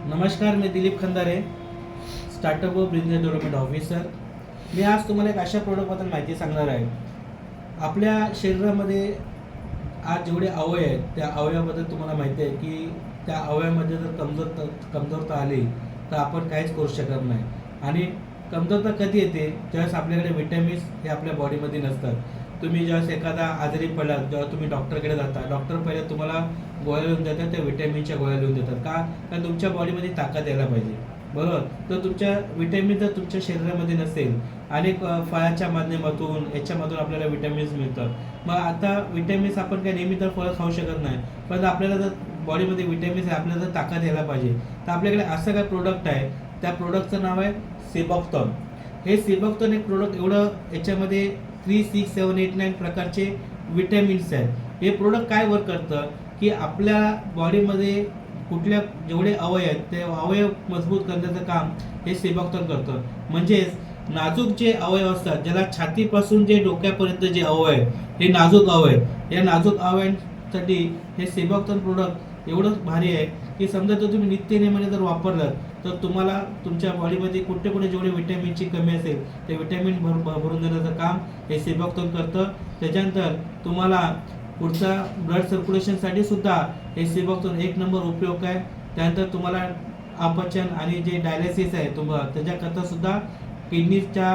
नमस्कार, मी दिलीप खंदारे, स्टार्टअप व business development officer. मी आज तुम्हाला एक अशा प्रोडक्टबद्दल माहिती सांगणार आहे. आपल्या शरीरामध्ये आज जेवढे अवयव आहेत त्या अवयवाबद्दल तुम्हाला माहिती आहे की त्या अवयवामध्ये जर कमजोरता आली तर आपण काहीच करू शकत नाही. आणि कमजोरता कधी येते? ज्यावेळेस आपल्याकडे विटॅमिन्स हे आपल्या बॉडीमध्ये नसतात. तुम्ही ज्यावेळेस एखादा आजारी पडलात, जेव्हा तुम्ही डॉक्टरकडे जाता, डॉक्टर पहिले तुम्हाला गोळ्या लिहून देतात, त्या विटॅमिनच्या गोळ्या लिहून देतात. का? कारण तुमच्या बॉडीमध्ये ताकद यायला पाहिजे, बरोबर? तर तुमच्या विटॅमिन जर तुमच्या शरीरामध्ये नसेल, अनेक फळाच्या माध्यमातून याच्यामधून आपल्याला विटॅमिन्स मिळतात. मग आता विटॅमिन्स आपण काय नेहमी तर फळं खाऊ शकत नाही, पण आपल्याला जर बॉडीमध्ये विटॅमिन्स आहे, आपल्याला जर ताकद यायला पाहिजे, तर आपल्याकडे असं काय प्रोडक्ट आहे. त्या प्रोडक्टचं नाव आहे सेबॉक्टॉन. हे सेबॉक्टॉन एक प्रोडक्ट एवढं याच्यामध्ये 3, 6, 7, 8, 9 प्रकारचे विटॅमिन्स आहेत. हे प्रोडक्ट काय वर्क करतं की आपल्या बॉडीमध्ये कुठल्या जेवढे अवयव आहेत ते अवयव मजबूत करण्याचं काम हे सेबॉक्टॉन करतं. म्हणजेच नाजूक जे अवयव असतात, ज्याला छातीपासून जे डोक्यापर्यंत जे अवयव आहेत हे नाजूक अवयव, या नाजूक अवयवांसाठी हे सेबॉक्टॉन प्रोडक्ट एवढं भारी आहे की समजा जर तुम्ही नित्यनेमाने जर वापरलात तर तुम्हाला तुमच्या बॉडीमध्ये कुठे कुठे जेवढे विटॅमिनची कमी असेल ते विटॅमिन भरून देण्याचं काम हे सेबॉक्टॉन करतं. त्याच्यानंतर तुम्हाला पुढचा ब्लड सर्क्युलेशनसाठी सुद्धा हे सेबॉक्टॉन एक नंबर उपयोग आहे. त्यानंतर तुम्हाला अपचन आणि जे डायलिसिस आहे तुम्हाला त्याच्याकरता सुद्धा किडनीच्या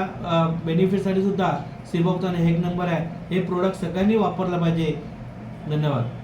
बेनिफिटसाठी सुद्धा सेबॉक्टॉन एक नंबर आहे. हे प्रोडक्ट सगळ्यांनी वापरलं पाहिजे. धन्यवाद.